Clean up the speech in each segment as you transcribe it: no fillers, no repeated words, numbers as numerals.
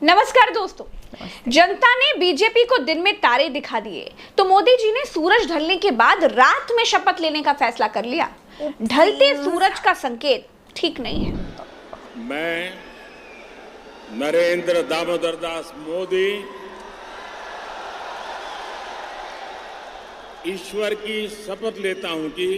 नमस्कार दोस्तों। जनता ने बीजेपी को दिन में तारे दिखा दिए तो मोदी जी ने सूरज ढलने के बाद रात में शपथ लेने का फैसला कर लिया। ढलते सूरज का संकेत ठीक नहीं है। मैं नरेंद्र दामोदर दास मोदी ईश्वर की शपथ लेता हूं कि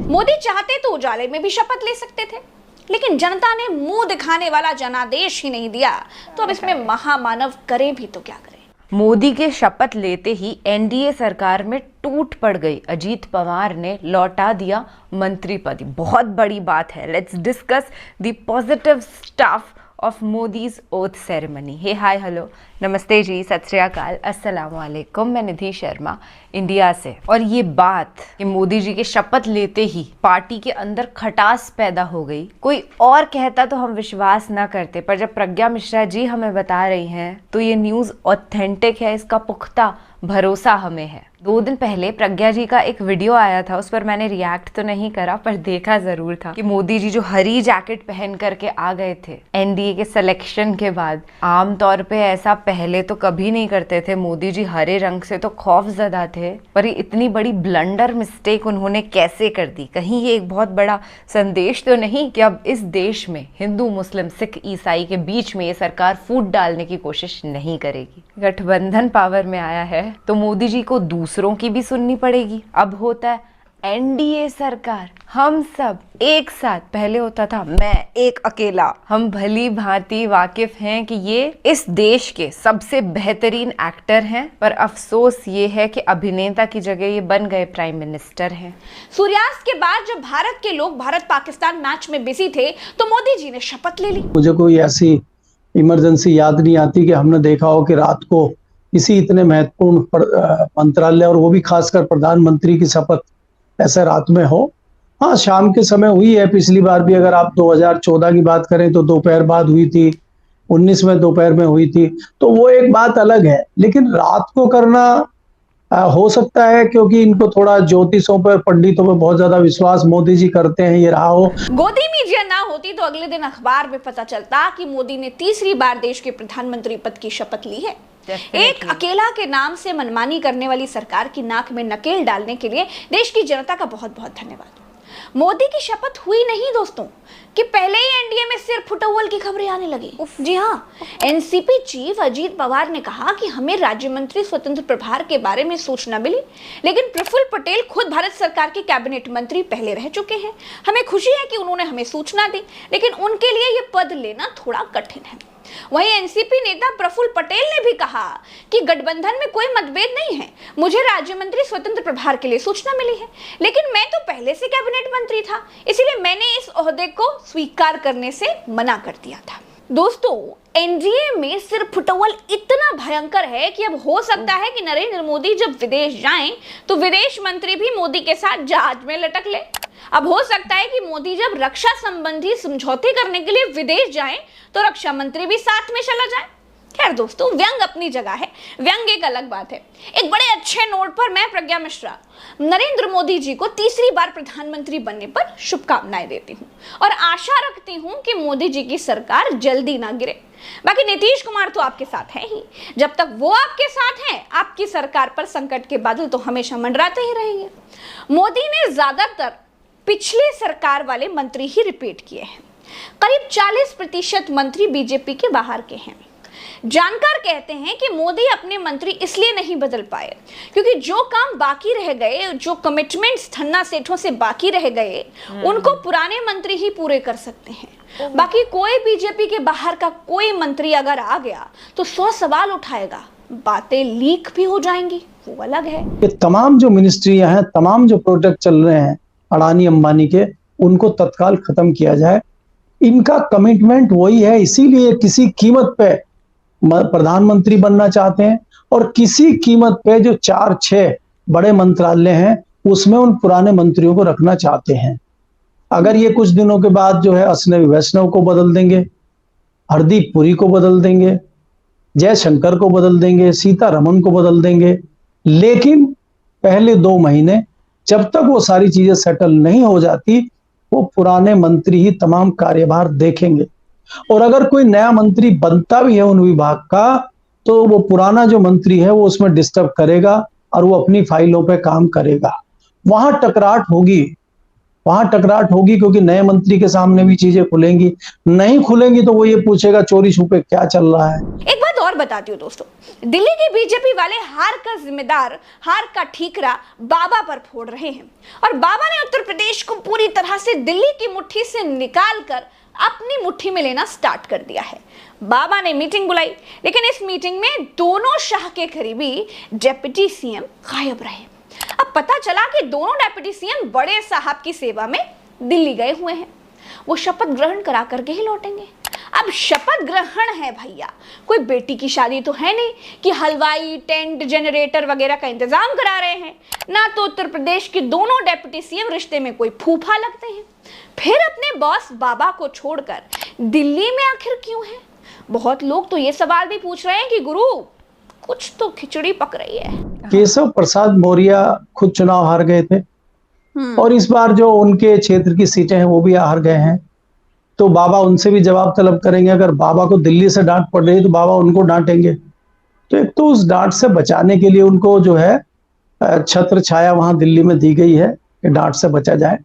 मोदी चाहते तो उजाले में भी शपथ ले सकते थे, लेकिन जनता ने मुंह दिखाने वाला जनादेश ही नहीं दिया, तो अब इसमें महामानव करे भी तो क्या करे। मोदी के शपथ लेते ही एनडीए सरकार में टूट पड़ गई। अजीत पवार ने लौटा दिया मंत्री पद। बहुत बड़ी बात है। Let's discuss the positive stuff of Modi's oath ceremony. Hey hi hello नमस्ते जी, सत श्री अकाल, अस्सलाम वालेकुम। मैं निधि शर्मा इंडिया से। और ये बात कि मोदी जी के शपथ लेते ही पार्टी के अंदर खटास पैदा हो गई, कोई और कहता तो हम विश्वास ना करते, पर जब प्रज्ञा मिश्रा जी हमें बता रही हैं तो ये न्यूज़ ऑथेंटिक है, इसका पुख्ता भरोसा हमें है। 2 दिन पहले प्रज्ञा जी का एक वीडियो आया था, उस पर मैंने रिएक्ट तो नहीं करा पर देखा जरूर था कि मोदी जी जो हरी जैकेट पहन करके आ गए थे एनडीए के सिलेक्शन के बाद। आमतौर पे ऐसा पहले तो कभी नहीं करते थे। मोदी जी हरे रंग से तो खौफजदा थे, पर ये इतनी बड़ी ब्लंडर मिस्टेक उन्होंने कैसे कर दी? कहीं ये एक बहुत बड़ा संदेश तो नहीं कि अब इस देश में हिंदू मुस्लिम सिख ईसाई के बीच में ये सरकार फूट डालने की कोशिश नहीं करेगी? गठबंधन पावर में आया है तो मोदी जी को दूसरों की भी सुननी पड़ेगी। अब होता है एनडीए सरकार, हम सब एक साथ। पहले होता था मैं एक अकेला। हम भली भांति वाकिफ हैं कि ये इस देश के सबसे बेहतरीन एक्टर हैं, पर अफसोस ये है कि अभिनेता की जगह ये बन गए प्राइम मिनिस्टर हैं। सूर्यास्त के बाद जब भारत के लोग भारत पाकिस्तान मैच में बिजी थे तो मोदी जी ने शपथ ले ली। मुझे कोई ऐसी इमरजेंसी याद नहीं आती कि हमने देखा हो कि रात को किसी इतने महत्वपूर्ण मंत्रालय और वो भी खासकर प्रधानमंत्री की शपथ ऐसे रात में हो। हाँ, शाम के समय हुई है। पिछली बार भी अगर आप 2014 की बात करें तो दोपहर बाद हुई थी, 19 में दोपहर में हुई थी, तो वो एक बात अलग है। लेकिन रात को करना हो सकता है क्योंकि इनको थोड़ा ज्योतिषों पर, पंडितों पर बहुत ज्यादा विश्वास मोदी जी करते हैं, ये रहा हो। गोदी मीडिया ना होती तो अगले दिन अखबार में पता चलता कि मोदी ने तीसरी बार देश के प्रधानमंत्री पद की शपथ ली है। एक अकेला के नाम से मनमानी करने वाली सरकार की नाक में नकेल डालने के लिए देश की जनता का बहुत बहुत धन्यवाद। मोदी की शपथ हुई नहीं दोस्तों कि पहले ही एनडीए में सिर फुटौल की खबरें आने लगी। जी हाँ, एनसीपी चीफ अजीत पवार ने कहा कि हमें राज्य मंत्री स्वतंत्र प्रभार के बारे में सूचना मिली, लेकिन प्रफुल्ल पटेल खुद भारत सरकार के कैबिनेट मंत्री पहले रह चुके हैं। हमें खुशी है कि उन्होंने हमें सूचना दी, लेकिन उनके लिए ये पद लेना थोड़ा कठिन है। वहीं एनसीपी नेता प्रफुल्ल पटेल ने भी कहा कि गठबंधन में कोई मतभेद नहीं है, मुझे राज्य मंत्री स्वतंत्र प्रभार के लिए सूचना मिली है, लेकिन मैं तो पहले से कैबिनेट मंत्री था, इसीलिए मैंने इस ओहदे को स्वीकार करने से मना कर दिया था। दोस्तों, एनडीए में सिर फुटौल इतना भयंकर है कि अब हो सकता है कि नरेंद्र मोदी जब विदेश जाएं तो विदेश मंत्री भी मोदी के साथ जहाज में लटक ले। अब हो सकता है कि मोदी जब रक्षा संबंधी समझौते करने के लिए विदेश जाएं तो रक्षा मंत्री भी साथ में चला जाए। खैर दोस्तों, व्यंग अपनी जगह है, व्यंग एक अलग बात है। एक बड़े अच्छे नोट पर मैं प्रज्ञा मिश्रा नरेंद्र मोदी जी को तीसरी बार प्रधानमंत्री बनने पर शुभकामनाएं देती हूं और आशा रखती हूं कि मोदी जी की सरकार जल्दी ना गिरे। बाकी नीतीश कुमार तो आपके साथ है ही, जब तक वो आपके साथ हैं आपकी सरकार पर संकट के बादल तो हमेशा मंडराते ही रहेंगे। मोदी ने ज्यादातर पिछले सरकार वाले मंत्री ही रिपीट किए हैं। करीब 40% मंत्री बीजेपी के बाहर के हैं। जानकार कहते हैं कि मोदी अपने मंत्री इसलिए नहीं बदल पाए क्योंकि जो काम बाकी रह गए, जो कमिटमेंट्स धन्ना सेठों से बाकी रह गए, उनको पुराने मंत्री ही पूरे कर सकते हैं। बाकी कोई बीजेपी के बाहर का कोई मंत्री अगर आ गया तो 100 सवाल उठाएगा, बातें लीक भी हो जाएंगी, वो अलग है। ये तमाम जो मिनिस्ट्रियां हैं, तमाम जो प्रोजेक्ट चल रहे हैं अडानी अंबानी के, उनको तत्काल खत्म किया जाए। इनका कमिटमेंट वही है, इसीलिए किसी कीमत पे प्रधानमंत्री बनना चाहते हैं और किसी कीमत पे जो 4-6 बड़े मंत्रालय हैं उसमें उन पुराने मंत्रियों को रखना चाहते हैं। अगर ये कुछ दिनों के बाद जो है अश्विनी वैष्णव को बदल देंगे, हरदीप पुरी को बदल देंगे, जयशंकर को बदल देंगे, सीतारमन को बदल देंगे, लेकिन पहले 2 महीने जब तक वो सारी चीजें सेटल नहीं हो जाती वो पुराने मंत्री ही तमाम कार्यभार देखेंगे। और अगर कोई नया मंत्री बनता भी है उन विभाग का, तो वो पुराना जो मंत्री है वो उसमें डिस्टर्ब करेगा और वो अपनी फाइलों पे काम करेगा। वहां टकराट होगी क्योंकि नए मंत्री के सामने भी चीजें खुलेंगी, नहीं खुलेंगी तो वो ये पूछेगा चोरी छुपे क्या चल रहा है। एक बात और बताती हूँ दोस्तों, दिल्ली के बीजेपी वाले हार का जिम्मेदार, हार का ठीकरा बाबा पर फोड़ रहे हैं और बाबा ने उत्तर प्रदेश को पूरी तरह से दिल्ली की मुट्ठी से निकालकर अपनी मुट्ठी में लेना स्टार्ट कर दिया है। बाबा ने मीटिंग बुलाई, लेकिन इस मीटिंग में दोनों शाह के करीबी डिप्टी सीएम गायब रहे। अब पता चला कि दोनों डिप्टी सीएम बड़े साहब की सेवा में दिल्ली गए हुए हैं। वो शपथ ग्रहण करा करके ही लौटेंगे। अब शपथ ग्रहण है भैया, कोई बेटी की शादी तो है नहीं कि हलवाई, टेंट, जनरेटर वगैरह का इंतजाम करा रहे हैं। ना तो उत्तर प्रदेश के दोनों डिप्टी सीएम रिश्ते में कोई फूफा लगते हैं। फिर अपने बॉस बाबा को छोड़कर दिल्ली में आखिर क्यों है? बहुत लोग तो ये सवाल भी पूछ रहे हैं कि गुरु कुछ तो खिचड़ी पक रही है। केशव प्रसाद मौर्य खुद चुनाव हार गए थे और इस बार जो उनके क्षेत्र की सीटें हैं वो भी हार गए हैं, तो बाबा उनसे भी जवाब तलब करेंगे। अगर बाबा को दिल्ली से डांट पड़ रही है तो बाबा उनको डांटेंगे। तो एक तो उस डांट से बचाने के लिए उनको जो है छत्र छाया वहां दिल्ली में दी गई है कि डांट से बचा जाए।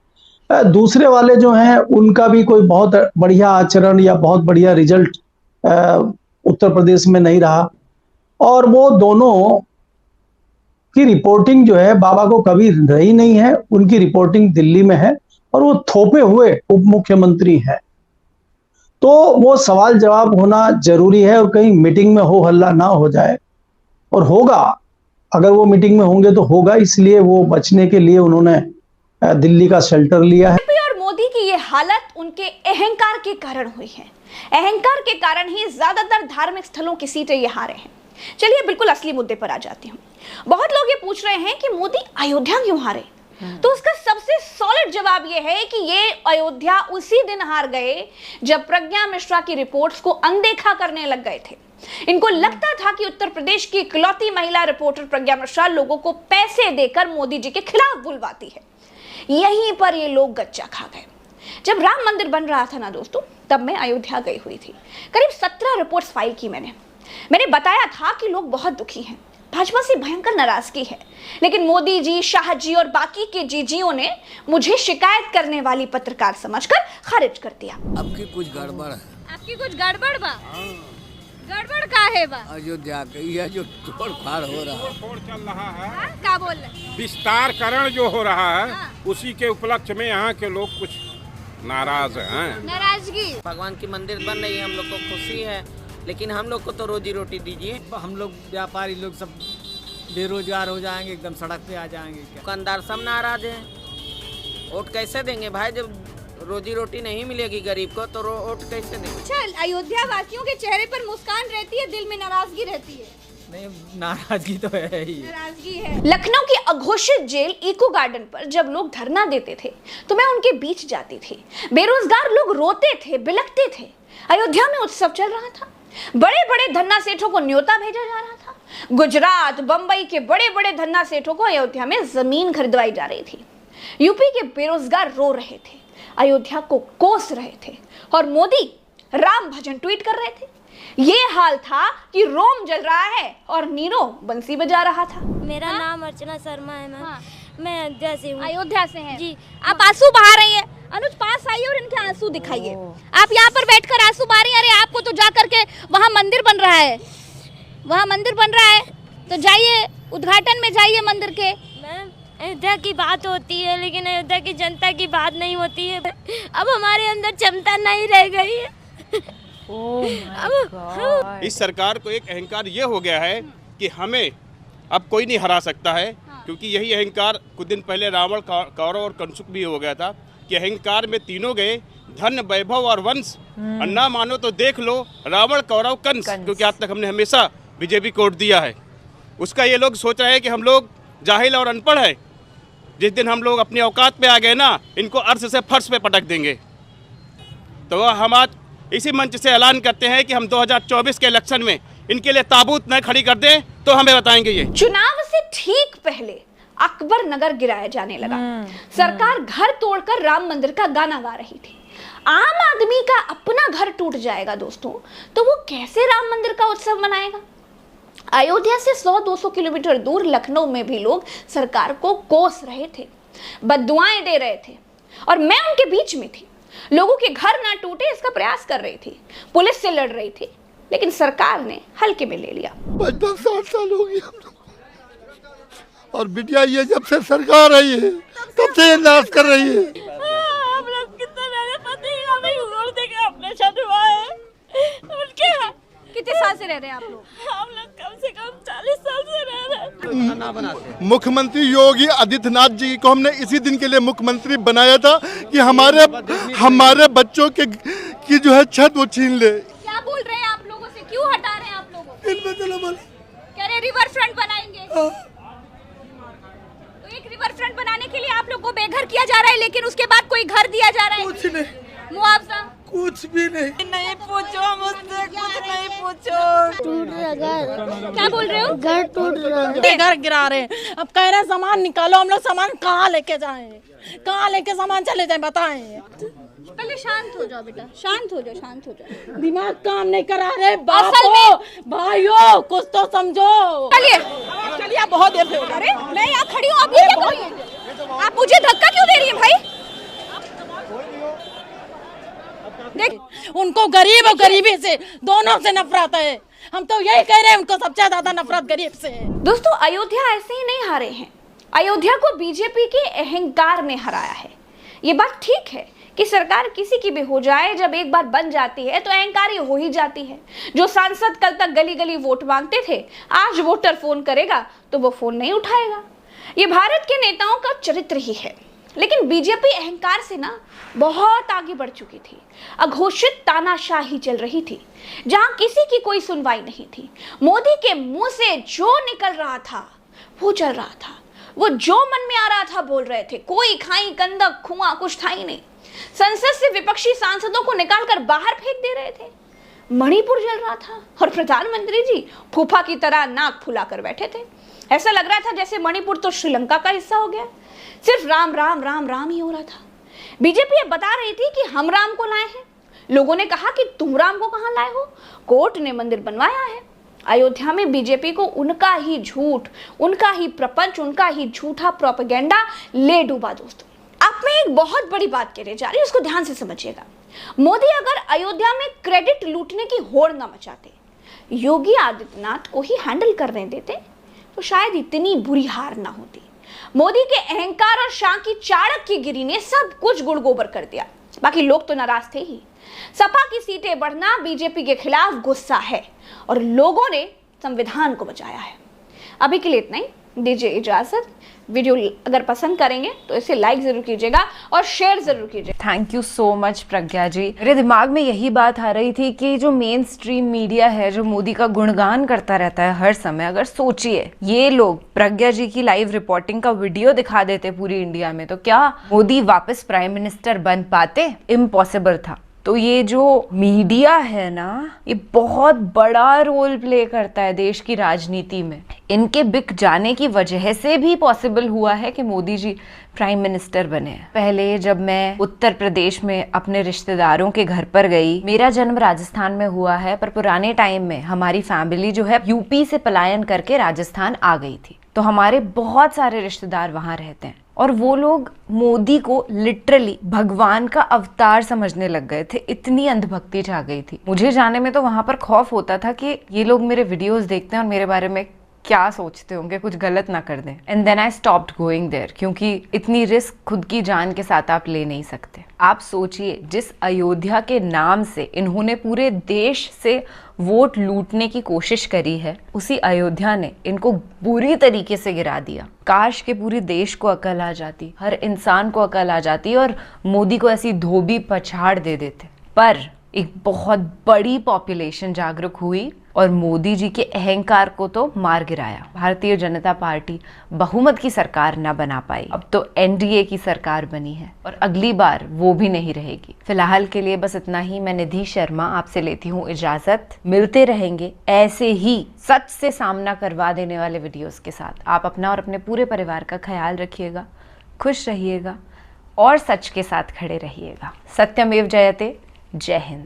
दूसरे वाले जो हैं उनका भी कोई बहुत बढ़िया आचरण या बहुत बढ़िया रिजल्ट उत्तर प्रदेश में नहीं रहा और वो दोनों की रिपोर्टिंग जो है बाबा को कभी रही नहीं है। उनकी रिपोर्टिंग दिल्ली में है और वो थोपे हुए उप मुख्यमंत्री हैं, तो वो सवाल जवाब होना जरूरी है और कहीं मीटिंग में हो हल्ला ना हो जाए। और होगा, अगर वो मीटिंग में होंगे तो होगा, इसलिए वो बचने के लिए उन्होंने दिल्ली का शेल्टर लिया है। और मोदी की ये हालत उनके अहंकार के कारण हुई है। अहंकार के कारण ही ज्यादातर धार्मिक स्थलों की सीटें ये हारे हैं। चलिए बिल्कुल असली मुद्दे पर आ जाती हूँ। बहुत लोग ये पूछ रहे हैं कि मोदी अयोध्या क्यों हारे, तो उसका सबसे सॉलिड जवाब ये है कि ये अयोध्या उसी दिन हार गए जब प्रज्ञा मिश्रा की रिपोर्ट्स को अनदेखा करने लग गए थे। इनको लगता था कि उत्तर प्रदेश की इकलौती महिला रिपोर्टर प्रज्ञा मिश्रा लोगों को पैसे देकर मोदी जी के खिलाफ बुलवाती है। यहीं पर ये लोग गच्चा खा गए। जब राम मंदिर बन रहा था ना दोस्तों, तब मैं अयोध्या गई हुई थी। करीब 17 रिपोर्ट्स फाइल की मैंने बताया था कि लोग बहुत दुखी हैं, भाजपा से भयंकर नाराजगी है, लेकिन मोदी जी, शाह जी और बाकी के जीजीओं ने मुझे शिकायत करने वाली पत्रकार समझकर खारिज कर दिया। आपकी कुछ गड़बड़ है। आपकी कुछ गड़बड़ बा? गड़बड़ का है बा? अयोध्या ये जो तोड़ फाड़ हो रहा है, तोड़ चल रहा है, हाँ? का बोल रहे? विस्तारकरण जो हो रहा है, हाँ। उसी के उपलक्ष्य में यहाँ के लोग कुछ नाराज हैं। नाराजगी? भगवान की मंदिर बन रही है, हम लोग को खुशी है, लेकिन हम लोग को तो रोजी रोटी दीजिए। हम लोग व्यापारी लोग सब बेरोजगार हो जाएंगे, एकदम सड़क पे आ जाएंगे। दुकानदार सब नाराज हैं। वोट कैसे देंगे भाई? जब रोजी रोटी नहीं मिलेगी गरीब को तो वोट कैसे देंगे? चल, अयोध्या वासियों के चेहरे पर मुस्कान रहती है, दिल में नाराजगी रहती है। नहीं, नाराजगी तो है ही। नाराजगी है। लखनऊ की अघोषित जेल इको गार्डन पर जब लोग धरना देते थे तो मैं उनके बीच जाती थी। बेरोजगार लोग रोते थे, बिलखते थे। अयोध्या में उत्सव चल रहा था। बड़े बड़े धन्ना सेठों को न्योता भेजा जा रहा था। गुजरात, बंबई के बड़े बड़े धन्ना सेठों को अयोध्या में जमीन खरीदवाई जा रही थी। यूपी के बेरोजगार रो रहे थे, अयोध्या को कोस रहे थे और मोदी राम भजन ट्वीट कर रहे थे। ये हाल था कि रोम जल रहा है और नीरो बंसी बजा रहा था। मेरा नाम अर्चना शर्मा है मैम। हाँ। मैं अयोध्या से हूँ। अयोध्या से हैं जी। आप आंसू बहा रही हैं। अनुज पास आइए और इनके आंसू दिखाइए। आप यहाँ पर बैठकर आंसू बहा रही हैं। अरे आपको तो जा करके वहाँ मंदिर बन रहा है, वहाँ मंदिर बन रहा है, तो जाइए, उद्घाटन में जाइए मंदिर के। मैम, अयोध्या की बात होती है लेकिन अयोध्या की जनता की बात नहीं होती है। अब हमारे अंदर क्षमता नहीं रह गई है। इस सरकार को एक अहंकार ये हो गया है कि हमें अब कोई नहीं हरा सकता है, क्योंकि यही अहंकार कुछ दिन पहले रावण, कौरव और कंसुक भी हो गया था कि अहंकार में तीनों गए, धन, वैभव और वंश। और ना मानो तो देख लो रावण, कौरव, कंस, क्योंकि आज तक हमने हमेशा बीजेपी को वोट दिया है। उसका ये लोग सोच रहे हैं कि हम लोग जाहिल और अनपढ़ है। जिस दिन हम लोग अपनी औकात पे आ गए ना, इनको अर्श से फर्श पे पटक देंगे। तो हम आज इसी मंच से ऐलान करते हैं कि हम 2024 के इलेक्शन में इनके लिए ताबूत न खड़ी कर दें तो हमें बताएंगे। ये चुनाव से ठीक पहले अकबर नगर गिराया जाने लगा। सरकार घर तोड़कर राम मंदिर का गाना गा रही थी। आम आदमी का अपना घर टूट जाएगा दोस्तों, तो वो कैसे राम मंदिर का उत्सव मनाएगा? अयोध्या से 100-200 किलोमीटर दूर लखनऊ में भी लोग सरकार को कोस रहे थे, बद्दुआएं दे रहे थे, और मैं उनके बीच में थी। लोगों के घर ना टूटे इसका प्रयास कर रही थी, पुलिस से लड़ रही थी, लेकिन सरकार ने हल्के में ले लिया। 50-60 साल हो गए हम लोग, और बिटिया ये जब से सरकार आई है तब से ये नाश कर रही है। हम लोग कितने मेरे पति हमें घूर देके अपने छत हुआ है उनके। कितने साल से रह रहे हैं आप लोग? हम लोग कम से कम 40 साल से रह रहे हैं। मुख्यमंत्री योगी आदित्यनाथ जी को हमने इसी दिन के लिए मुख्यमंत्री बनाया था कि हमारे बच्चों के की जो है छत वो छीन ले। क्या बोल रहे हैं आप लोगों से, क्यों हटा रहे हैं आप लोगों को? कह रहे रिवर फ्रंट बनाएंगे। तो एक रिवर फ्रंट बनाने के लिए आप लोग को बेघर किया जा रहा है, लेकिन उसके बाद कोई घर दिया जा रहा है? कुछ नहीं, मुआवजा कुछ भी नहीं। नहीं पूछो मुझसे, कुछ नहीं पूछो। टूट रहा घर। क्या बोल रहे हो? घर टूट रहा है। घर गिरा रहे हैं। अब कह रहे सामान निकालो, हम लोग सामान कहाँ लेके जाएं, कहाँ लेके सामान चले जाएं बताएं। पहले शांत हो जाओ बेटा, शांत हो जाओ, शांत हो जाओ। दिमाग काम नहीं करा रहे बापों भाइयों, कुछ तो समझो। चलिए आप बहुत देर से। अरे मैं यहाँ खड़ी हूँ, आप ये क्या कर रही हैं? आप मुझे धक्का क्यों दे रही हैं भाई? देख उनको गरीब और गरीबी से दोनों से नफरत है। हम तो यही कह रहे हैं, उनको सबसे ज्यादा नफरत गरीब से है। दोस्तों, अयोध्या ऐसे ही नहीं हारे हैं। अयोध्या को बीजेपी के अहंकार ने हराया है। ये बात ठीक है कि सरकार किसी की भी हो जाए, जब एक बार बन जाती है तो अहंकारी हो ही जाती है। जो सांसद कल तक गली गली वोट मांगते थे, आज वोटर फोन करेगा तो वो फोन नहीं उठाएगा। ये भारत के नेताओं का चरित्र ही है। लेकिन बीजेपी अहंकार से ना बहुत आगे बढ़ चुकी थी। अघोषित तानाशाही चल रही थी, जहां किसी की कोई सुनवाई नहीं थी। मोदी के मुंह से जो निकल रहा था वो चल रहा था, वो जो मन में आ रहा था बोल रहे थे। कोई खाई कंदक खुआ कुछ था ही नहीं। संसद से विपक्षी सांसदों को निकालकर बाहर फेंक दे रहे थे। मणिपुर जल रहा था और प्रधानमंत्री जी फूफा की तरह नाक फुलाकर बैठे थे। ऐसा लग रहा था जैसे मणिपुर तो श्रीलंका का हिस्सा हो गया। सिर्फ राम राम राम राम ही हो रहा था। बीजेपी ये बता रही थी कि हम राम को लाए हैं। लोगों ने कहा कि तुम राम को कहां लाए हो? कोर्ट ने मंदिर बनवाया है। अयोध्या में बीजेपी को उनका ही झूठ, उनका ही प्रपंच, उनका ही झूठा प्रोपेगेंडा ले डूबा। दोस्तों, अब मैं एक बहुत बड़ी बात कहने जा रही हूं, उसको ध्यान से समझिएगा। मोदी अगर अयोध्या में क्रेडिट लूटने की होड़ न मचाते, योगी आदित्यनाथ को ही हैंडल करने देते, तो शायद इतनी बुरी हार ना होती। मोदी के अहंकार और शान की चाणक्यगिरी ने सब कुछ गुड़ गोबर कर दिया। बाकी लोग तो नाराज थे ही। सपा की सीटें बढ़ना बीजेपी के खिलाफ गुस्सा है और लोगों ने संविधान को बचाया है। अभी के लिए इतना ही, दीजिए इजाजत। वीडियो अगर पसंद करेंगे तो इसे लाइक जरूर कीजिएगा और शेयर जरूर कीजिएगा। थैंक यू सो मच प्रज्ञा जी। मेरे दिमाग में यही बात आ रही थी कि जो मेन स्ट्रीम मीडिया है, जो मोदी का गुणगान करता रहता है हर समय, अगर सोचिए ये लोग प्रज्ञा जी की लाइव रिपोर्टिंग का वीडियो दिखा देते पूरी इंडिया में, तो क्या मोदी वापस प्राइम मिनिस्टर बन पाते? इम्पॉसिबल था। तो ये जो मीडिया है ना, ये बहुत बड़ा रोल प्ले करता है देश की राजनीति में। इनके बिक जाने की वजह से भी पॉसिबल हुआ है कि मोदी जी प्राइम मिनिस्टर बने। पहले जब मैं उत्तर प्रदेश में अपने रिश्तेदारों के घर पर गई, मेरा जन्म राजस्थान में हुआ है, पर पुराने टाइम में हमारी फैमिली जो है यूपी से पलायन करके राजस्थान आ गई थी। तो हमारे बहुत सारे रिश्तेदार वहाँ रहते हैं और वो लोग मोदी को लिटरली भगवान का अवतार समझने लग गए थे। इतनी अंधभक्ति छा गई थी। मुझे जाने में तो वहां पर खौफ होता था कि ये लोग मेरे वीडियोस देखते हैं और मेरे बारे में क्या सोचते होंगे, कुछ गलत ना कर दें। And then I stopped going there, क्योंकि इतनी रिस्क खुद की जान के साथ आप ले नहीं सकते। आप सोचिए, जिस अयोध्या के नाम से इन्होंने पूरे देश से वोट लूटने की कोशिश करी है, उसी अयोध्या ने इनको बुरी तरीके से गिरा दिया। काश के पूरे देश को अकल आ जाती, हर इंसान को अकल आ जाती और मोदी को ऐसी धोबी पछाड़ दे देते। पर एक बहुत बड़ी पॉपुलेशन जागरूक हुई और मोदी जी के अहंकार को तो मार गिराया। भारतीय जनता पार्टी बहुमत की सरकार ना बना पाई। अब तो एनडीए की सरकार बनी है और अगली बार वो भी नहीं रहेगी। फिलहाल के लिए बस इतना ही। मैं निधि शर्मा आपसे लेती हूँ इजाजत। मिलते रहेंगे ऐसे ही सच से सामना करवा देने वाले वीडियोस के साथ। आप अपना और अपने पूरे परिवार का ख्याल रखिएगा, खुश रहिएगा। और सच के साथ खड़े रहिएगा। सत्यमेव जयते। जय हिंद।